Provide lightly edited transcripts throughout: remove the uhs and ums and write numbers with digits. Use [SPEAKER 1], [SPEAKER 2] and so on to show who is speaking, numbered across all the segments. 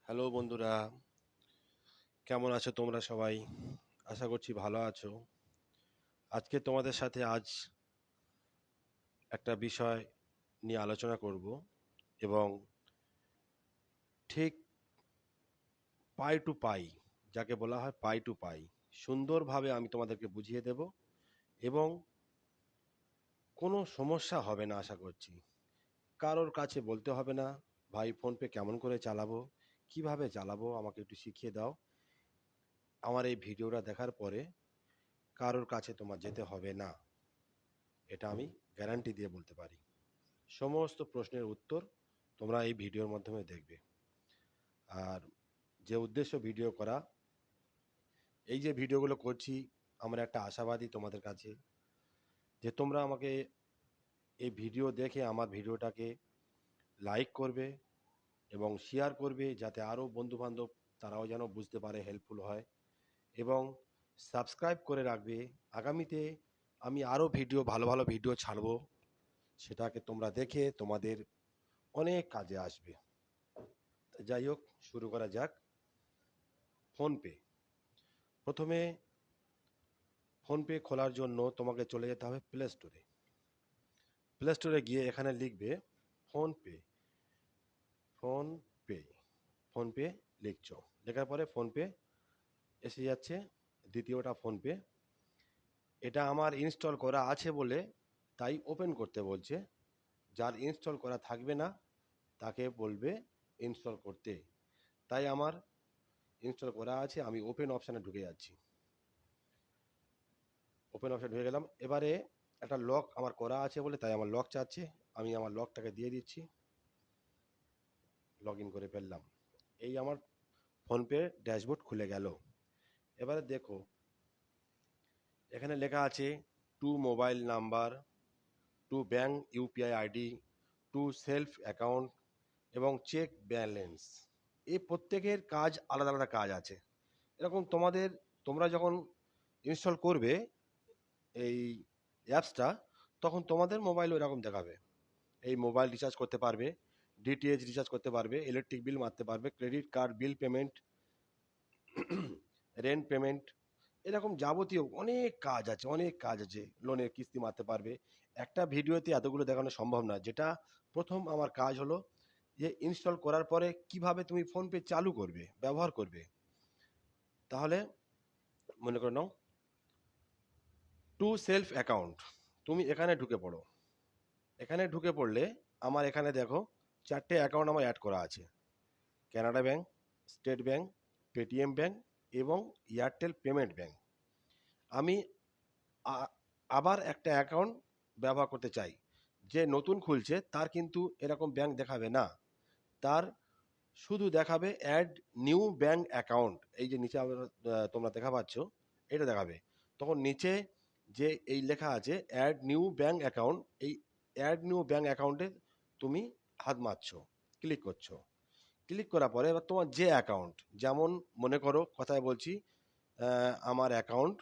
[SPEAKER 1] Hello বন্ধুরা, কেমন আছো তোমরা সবাই? আশা করছি ভালো আছো। আজকে তোমাদের সাথে একটা বিষয় নিয়ে আলোচনা করব এবং ঠিক পাই টু পাই, যাকে বলা হয় পাই টু পাই, সুন্দরভাবে আমি তোমাদেরকে বুঝিয়ে দেব এবং কোনো সমস্যা হবে না আশা করছি। কারোর কাছে বলতে হবে না, ভাই ফোনপে কেমন করে চালাবো, কিভাবে চালাবো আমাকে একটু শিখিয়ে দাও। আমার এই ভিডিওটা দেখার পরে কারোর কাছে তোমার যেতে হবে না, এটা আমি গ্যারান্টি দিয়ে বলতে পারি। সমস্ত প্রশ্নের উত্তর তোমরা এই ভিডিওর মাধ্যমে দেখবে। আর যে উদ্দেশ্য ভিডিও করা, এই যে ভিডিওগুলো করছি, আমার একটা আশাবাদী তোমাদের কাছে যে তোমরা আমাকে এই ভিডিও দেখে আমার ভিডিওটাকে লাইক করবে এবং শেয়ার করবে, যাতে আরও বন্ধুবান্ধব তারাও যেন বুঝতে পারে, হেল্পফুল হয়, এবং সাবস্ক্রাইব করে রাখবে। আগামীতে আমি আরও ভিডিও, ভালো ভালো ভিডিও ছাড়বো, সেটাকে তোমরা দেখে তোমাদের অনেক কাজে আসবে। যাই হোক, শুরু করা যাক। ফোনপে। প্রথমে ফোনপে খোলার জন্য তোমাকে চলে যেতে হবে প্লে স্টোরে। প্লে স্টোরে গিয়ে এখানে লিখবে ফোনপে। ফোনপে ফোনপে লিখছো, লেখার পরে ফোনপে এসে যাচ্ছে। দ্বিতীয়টা ফোনপে, এটা আমার ইনস্টল করা আছে বলে তাই ওপেন করতে বলছে। যার ইনস্টল করা থাকবে না তাকে বলবে ইনস্টল করতে। তাই আমার ইনস্টল করা আছে, আমি ওপেন অপশানে ঢুকে যাচ্ছি। ওপেন অপশানে ঢুকে গেলাম। এবারে একটা লক আমার করা আছে বলে তাই আমার লক চাচ্ছে, আমি আমার লকটাকে দিয়ে দিচ্ছি। লগ ইন করে ফেললাম। এই আমার ফোনপে ড্যাশবোর্ড খুলে গেল। এবারে দেখো, এখানে লেখা আছে to mobile number, to bank UPI ID, to self account এবং চেক ব্যালেন্স। এই প্রত্যেকের কাজ আলাদা আলাদা কাজ আছে। এরকম তোমরা যখন ইনস্টল করবে এই অ্যাপসটা, তখন তোমাদের মোবাইলও এরকম দেখাবে। এই মোবাইল রিচার্জ করতে পারবে, ডিটিএইচ রিচার্জ করতে পারবে, ইলেকট্রিক বিল মারতে পারবে, credit card bill payment, rent payment, এরকম যাবতীয় অনেক কাজ আছে, অনেক কাজ আছে। লোনের কিস্তি মারতে পারবে। একটা ভিডিওতে এতগুলো দেখানো সম্ভব না। যেটা প্রথম আমার কাজ হলো যে ইনস্টল করার পরে কিভাবে তুমি ফোনপে চালু করবে, ব্যবহার করবে। তাহলে মনে করে নাও টু সেলফ অ্যাকাউন্ট, তুমি এখানে ঢুকে পড়ো। এখানে ঢুকে পড়লে আমার এখানে দেখো চারটে অ্যাকাউন্ট আমার অ্যাড করা আছে: Canada bank, state bank, Paytm bank এবং এয়ারটেল পেমেন্ট ব্যাংক। আমি আবার একটা অ্যাকাউন্ট ব্যবহার করতে চাই। যে নতুন খুলছে তার কিন্তু এরকম ব্যাংক দেখাবে না, তার শুধু দেখাবে অ্যাড নিউ ব্যাংক অ্যাকাউন্ট। এই যে নিচে তোমরা দেখা পাচ্ছ, এটা দেখাবে। তখন নিচে যে এই লেখা আছে অ্যাড নিউ ব্যাংক অ্যাকাউন্ট, এই অ্যাড নিউ ব্যাংক অ্যাকাউন্টে তুমি হাত মারছো, ক্লিক করছো। ক্লিক করার পরে এবার তোমার যে অ্যাকাউন্ট, যেমন মনে করো কথায় বলছি, আমার অ্যাকাউন্ট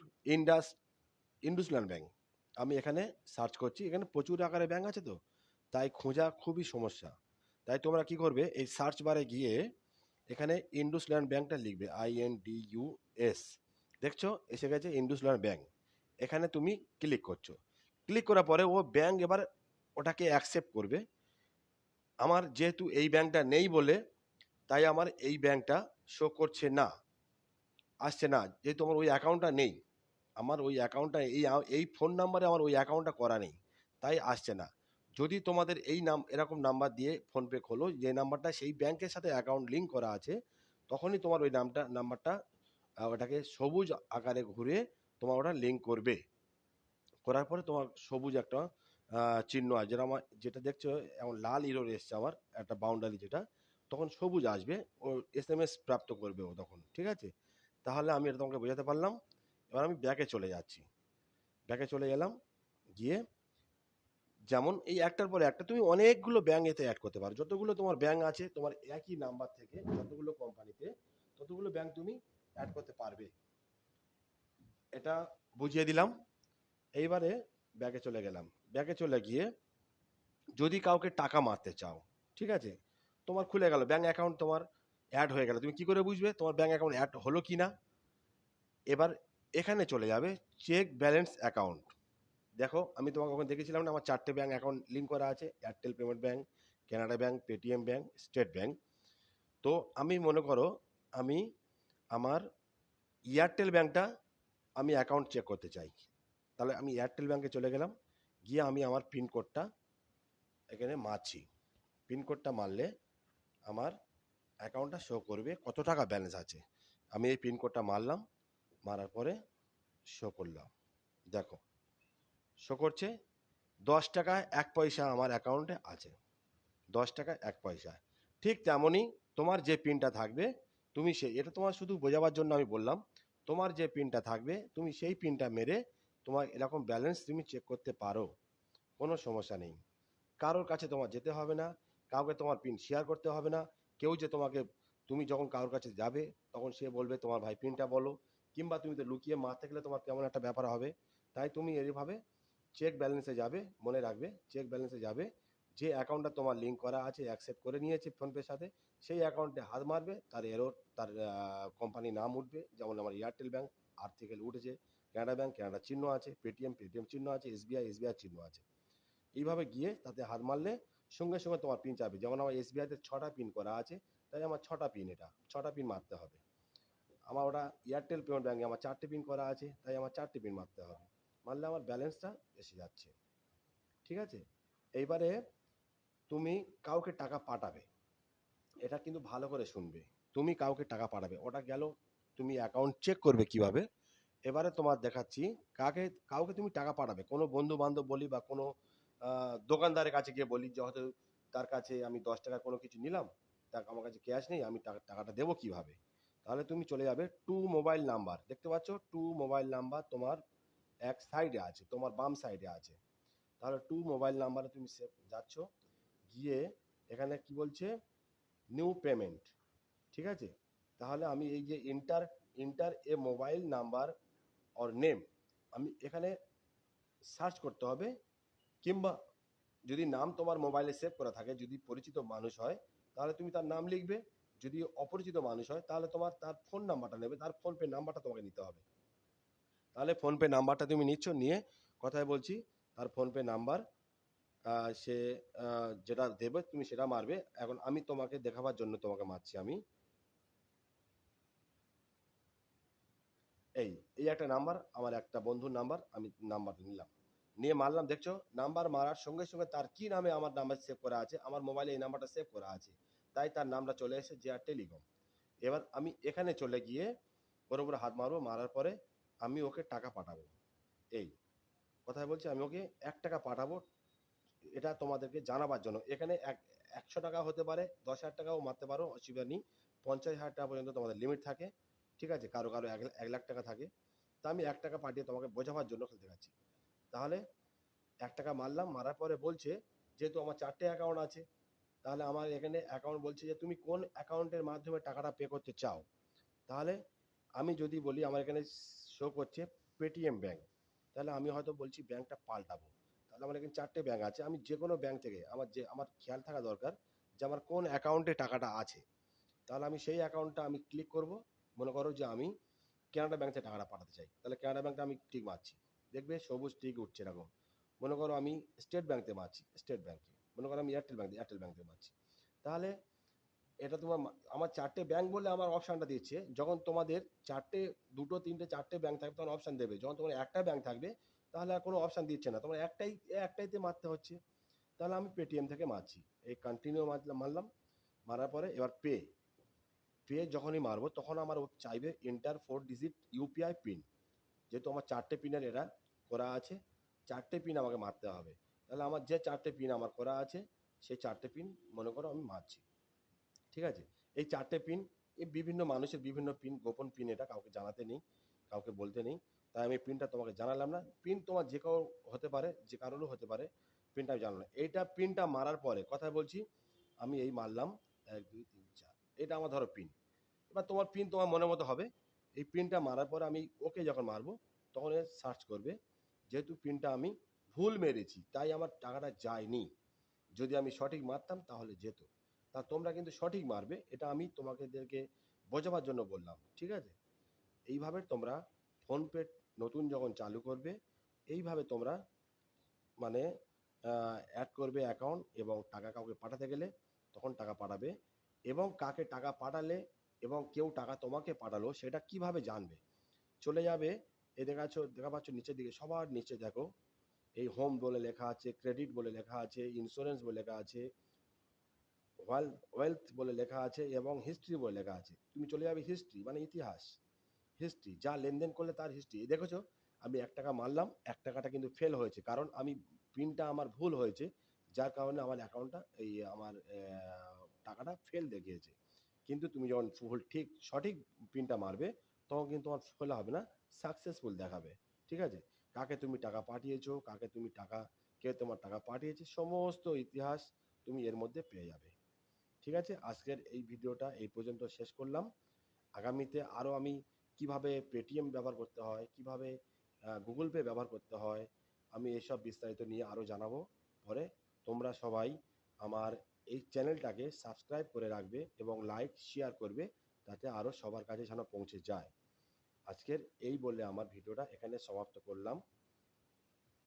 [SPEAKER 1] ইন্ডাসল্যান্ড ব্যাংক। আমি এখানে সার্চ করছি, এখানে প্রচুর আকারে ব্যাংক আছে, তো তাই খোঁজা খুবই সমস্যা। তাই তোমরা কি করবে, এই সার্চ বারে গিয়ে এখানে ইন্ডাসল্যান্ড ব্যাংকটা লিখবে, INDUS। দেখছো এসে গেছে ইন্ডাসল্যান্ড ব্যাংক। এখানে তুমি ক্লিক করছো। ক্লিক করার পরে ও ব্যাংক এবার ওটাকে অ্যাকসেপ্ট করবে। আমার যেহেতু এই ব্যাংকটা নেই বলে তাই আমার এই ব্যাংকটা শো করছে না, আসছে না, যেহেতু আমার ওই অ্যাকাউন্টটা নেই। আমার ওই অ্যাকাউন্টটা এই ফোন নাম্বারে আমার ওই অ্যাকাউন্টটা করা নেই, তাই আসছে না। যদি তোমাদের এই এরকম নাম্বার দিয়ে ফোনপে খোলো, যে নাম্বারটা সেই ব্যাংকের সাথে অ্যাকাউন্ট লিঙ্ক করা আছে, তখনই তোমার ওই নাম্বারটা ওটাকে সবুজ আকারে ঘুরে তোমার ওটা লিঙ্ক করবে। করার পরে তোমার সবুজ একটা চিহ্ন আছে, যেটা যেটা দেখছো এমন লাল ইরোর এসছে আমার একটা বাউন্ডারি, যেটা তখন সবুজ আসবে, ও SMS প্রাপ্ত করবে ও তখন। ঠিক আছে, তাহলে আমি এটা তোমাকে বোঝাতে পারলাম। এবার আমি ব্যাকে চলে যাচ্ছি। ব্যাকে চলে গেলাম, গিয়ে যেমন এই একটার পরে একটা তুমি অনেকগুলো ব্যাংক এতে অ্যাড করতে পারো। যতগুলো তোমার ব্যাংক আছে তোমার একই নাম্বার থেকে, যতগুলো কোম্পানিতে, ততগুলো ব্যাংক তুমি অ্যাড করতে পারবে। এটা বুঝিয়ে দিলাম। এইবারে ব্যাকে চলে গেলাম। ব্যাকে চলে গিয়ে যদি কাউকে টাকা মারতে চাও, ঠিক আছে, তোমার খুলে গেল ব্যাংক অ্যাকাউন্ট তোমার, অ্যাড হয়ে গেল। তুমি কি করে বুঝবে তোমার ব্যাঙ্ক অ্যাকাউন্ট অ্যাড হলো কি না? এবার এখানে চলে যাবে চেক ব্যালেন্স অ্যাকাউন্ট। দেখো আমি তোমাকে ওখানে দেখেছিলাম না, আমার 4টে ব্যাঙ্ক অ্যাকাউন্ট লিঙ্ক করা আছে, Airtel payment bank, Canada bank, Paytm bank, state bank. তো আমি মনে করো আমি আমার এয়ারটেল ব্যাঙ্কটা আমি অ্যাকাউন্ট চেক করতে চাই, তাহলে আমি এয়ারটেল ব্যাঙ্কে চলে গেলাম, গিয়ে আমি আমার পিনকোডটা এখানে মারছি। পিনকোডটা মারলে আমার অ্যাকাউন্টটা শো করবে কত টাকা ব্যালেন্স আছে। আমি এই পিনকোডটা মারলাম, মারার পরে শো করলাম, দেখো শো করছে 10 টাকা 1 পয়সা আমার অ্যাকাউন্টে আছে, 10 টাকা 1 পয়সা। ঠিক তেমনই তোমার যে পিনটা থাকবে তুমি এটা তোমার শুধু বোঝাবার জন্য আমি বললাম, তোমার যে পিনটা থাকবে তুমি সেই পিনটা মেরে তোমার এরকম ব্যালেন্স তুমি চেক করতে পারো, কোনো সমস্যা নেই। কারোর কাছে তোমার যেতে হবে না, কাউকে তোমার পিন শেয়ার করতে হবে না। কেউ যে তোমাকে, তুমি যখন কারোর কাছে যাবে তখন সে বলবে তোমার ভাই পিনটা বলো, কিংবা তুমি তো লুকিয়ে মারতে গেলে তোমার কেমন একটা ব্যাপার হবে। তাই তুমি এইভাবে চেক ব্যালেন্সে যাবে, মনে রাখবে চেক ব্যালেন্সে যাবে, যে অ্যাকাউন্টটা তোমার লিঙ্ক করা আছে অ্যাকসেপ্ট করে নিয়েছে ফোনপের সাথে, সেই অ্যাকাউন্টে হাত মারবে, তার এরর, তার কোম্পানির নাম উঠবে, যেমন আমার এয়ারটেল ব্যাঙ্ক আর্টিকেল উঠেছে, কানাডা ব্যাঙ্ক কানাডা চিহ্ন আছে, পেটিএম পেটিএম চিহ্ন আছে, এসবিআই এসবিআই চিহ্ন আছে। এইভাবে গিয়ে তাতে হাত মারলে সঙ্গে সঙ্গে তোমার পিন চাবে। যেমন আমার এসবিআইতে 6টা পিন করা আছে, তাই আমার 6টা পিন, এটা 6টা পিন মারতে হবে। আমার ওটা এয়ারটেল পেমেন্ট ব্যাঙ্কে আমার 4টে পিন করা আছে, তাই আমার 4টে পিন মারতে হবে। মারলে আমার ব্যালেন্সটা এসে যাচ্ছে। ঠিক আছে, এইবারে তুমি কাউকে টাকা পাঠাবে, এটা কিন্তু ভালো করে শুনবে। তুমি কাউকে টাকা পাঠাবে, ওটা গেল, তুমি অ্যাকাউন্ট চেক করবে কিভাবে। এবারে তোমার দেখাচ্ছি কাউকে তুমি টাকা পাঠাবে, কোনো বন্ধু বান্ধব বলি বা কোনো দোকানদারের কাছে গিয়ে বলি যে হয়তো তার কাছে আমি 10 টাকা কোনো কিছু নিলাম, তার আমার কাছে ক্যাশ নেই, আমি টাকাটা দেবো কিভাবে। তাহলে তুমি চলে যাবে টু মোবাইল নাম্বার, দেখতে পাচ্ছ টু মোবাইল নাম্বার তোমার এক সাইডে আছে, তোমার বাম সাইডে আছে। তাহলে টু মোবাইল নাম্বারে তুমি যাচ্ছ, গিয়ে এখানে কি বলছে নিউ পেমেন্ট, ঠিক আছে। তাহলে আমি এই যে inter inter A mobile number or name, আমি এখানে সার্চ করতে হবে, কিংবা যদি নাম তোমার মোবাইলে সেভ করা থাকে, যদি পরিচিত মানুষ হয় তাহলে তুমি তার নাম লিখবে, যদি অপরিচিত মানুষ হয় তাহলে তোমার তার ফোন নাম্বারটা নেবে, তার ফোনপে নাম্বারটা তোমাকে নিতে হবে। তাহলে ফোনপে নাম্বারটা তুমি নিচ্ছ, নিয়ে কথায় বলছি তার ফোনপে নাম্বার সে যেটা দেবে তুমি সেটা মারবে। এখন আমি তোমাকে দেখাবার জন্য তোমাকে মারছি, আমি এই এই একটা নাম্বার, আমার একটা বন্ধুর নাম্বার, আমি নাম্বার নিলাম, নিয়ে মারলাম, দেখছো নাম্বার মারার সঙ্গে সঙ্গে তার কি নামে আমার নাম্বার সেভ করা আছে, আমার মোবাইলে এই নাম্বারটা সেভ করা আছে, তাই তার নামটা চলে এসেছে যে আর টেলিকম। এবার আমি এখানে চলে গিয়ে ওর উপরে হাত মারবো, মারার পরে আমি ওকে টাকা পাঠাবো। এই কথায় বলছি আমি ওকে 1 টাকা পাঠাবো, এটা তোমাদেরকে জানাবার জন্য। এখানে 100 টাকা হতে পারে, 10,000 টাকাও মারতে পারো, অসুবিধা নেই। 50,000 টাকা পর্যন্ত তোমাদের লিমিট থাকে, ঠিক আছে, কারো কারো 1 লাখ টাকা থাকে। তা আমি 1 টাকা পাঠিয়ে তোমাকে বোঝাবার জন্য খেলতে পারছি। তাহলে 1 টাকা মারলাম, মারার পরে বলছে যেহেতু আমার 4টে অ্যাকাউন্ট আছে, তাহলে আমার এখানে অ্যাকাউন্ট বলছে যে তুমি কোন অ্যাকাউন্টের মাধ্যমে টাকাটা পে করতে চাও। তাহলে আমি যদি বলি আমার এখানে শো করছে পেটিএম ব্যাঙ্ক, তাহলে আমি হয়তো বলছি ব্যাঙ্কটা পাল্টাবো। তাহলে আমার এখানে 4টে ব্যাঙ্ক আছে, আমি যে কোনো ব্যাঙ্ক থেকে আমার খেয়াল থাকা দরকার যে আমার কোন অ্যাকাউন্টে টাকাটা আছে। তাহলে আমি সেই অ্যাকাউন্টটা আমি ক্লিক করব। মনে করো যে আমি কানাডা ব্যাঙ্ক থেকে টাকাটা পাঠাতে চাই, তাহলে কানাডা ব্যাঙ্কটা আমি টিক মারছি, দেখবে সবুজ টিক উঠছে এরকম। মনে করো আমি স্টেট ব্যাঙ্ক থেকে মারছি, স্টেট ব্যাঙ্কে। মনে করো আমি এয়ারটেল ব্যাঙ্ক থেকে মারছি, তাহলে এটা তোমার আমার 4টে ব্যাংক বলে আমার অপশনটা দিচ্ছে। যখন তোমাদের 4টে, 2টো 3টে 4টে ব্যাংক থাকবে তখন অপশন দেবে, যখন তোমার একটা ব্যাংক থাকবে তাহলে আর কোনো অপশন দিচ্ছে না, তোমার একটাইতে মারতে হচ্ছে। তাহলে আমি পেটিএম থেকে মারছি, এই কন্টিনিউ মারলাম। মারার পরে এবার পে যখনই মারবো তখন আমার ও চাইবে এন্টার 4 ডিজিট ইউপিআই পিন, যেহেতু আমার 4টে পিনের এরা করা আছে, 4টে পিন আমাকে মারতে হবে। তাহলে আমার যে 4টে পিন আমার করা আছে সেই 4টে পিন মনে করো আমি মারছি, ঠিক আছে। এই 4টে পিন, এই বিভিন্ন মানুষের বিভিন্ন পিন, গোপন পিন, এটা কাউকে জানাতে নেই, কাউকে বলতে নেই। তাই আমি পিনটা তোমাকে জানালাম না। পিন তোমার যে কারো হতে পারে, যে কারোরও হতে পারে, পিনটা আমি জানলাম না। এইটা পিনটা মারার পরে কথা বলছি আমি এই মারলাম 1 2 3 4, এটা আমার ধরো পিন। এবার তোমার পিন তোমার মনের মতো হবে। এই পিনটা মারার পরে আমি ওকে যখন মারবো তখন সার্চ করবে, যেহেতু পিনটা আমি ভুল মেরেছি তাই আমার টাকাটা যায়নি, যদি আমি সঠিক মারতাম তাহলে যেত। তা তোমরা কিন্তু সঠিক মারবে, এটা আমি তোমাদেরকে বোঝাবার জন্য বললাম, ঠিক আছে? এইভাবে তোমরা ফোনপে নতুন যখন চালু করবে, এইভাবে তোমরা মানে অ্যাড করবে অ্যাকাউন্ট, এবং টাকা কাউকে পাঠাতে গেলে তখন টাকা পাঠাবে। এবং কাকে টাকা পাঠালে এবং কেউ টাকা তোমাকে পাঠালো সেটা কিভাবে জানবে? চলে যাবে, এই দেখা পাচ্ছ নিচের দিকে, সবার নিচে দেখো এই হোম বলে লেখা আছে, ক্রেডিট বলে লেখা আছে, ইন্স্যুরেন্স বলে লেখা আছে, ওয়েলথ বলে লেখা আছে, এবং হিস্ট্রি বলে লেখা আছে। তুমি চলে যাবে হিস্ট্রি মানে ইতিহাস, হিস্ট্রি যা লেনদেন করলে তার হিস্ট্রি। দেখেছো আমি 1 টাকা মারলাম, 1 টাকাটা কিন্তু ফেল হয়েছে, কারণ আমি পিনটা আমার ভুল হয়েছে, যার কারণে আমার অ্যাকাউন্টটা এই আমার টাকাটা ফেল দেখিয়েছে। কিন্তু তুমি যখন ঠিক সঠিক পিনটা মারবে, তখন কিন্তু তোমার ফেল হবে না, সাকসেসফুল দেখাবে। ঠিক আছে? কাকে তুমি টাকা পাঠিয়েছো, কাকে তুমি টাকা, কে তোমার টাকা পাঠিয়েছে, সমস্ত ইতিহাস তুমি এর মধ্যে পেয়ে যাবে। ঠিক আছে? আজকের এই ভিডিওটা এই পর্যন্ত শেষ করলাম। আগামীতে আরও আমি কিভাবে পেটিএম ব্যবহার করতে হয়, কিভাবে গুগল পে ব্যবহার করতে হয়, আমি এসব বিস্তারিত নিয়ে আরও জানাবো পরে। তোমরা সবাই আমার এই চ্যানেলটাকে সাবস্ক্রাইব করে রাখবে এবং লাইক শেয়ার করবে, যাতে আরও সবার কাছে যেন পৌঁছে যায়। আজকের এই বলে আমার ভিডিওটা এখানে সমাপ্ত করলাম।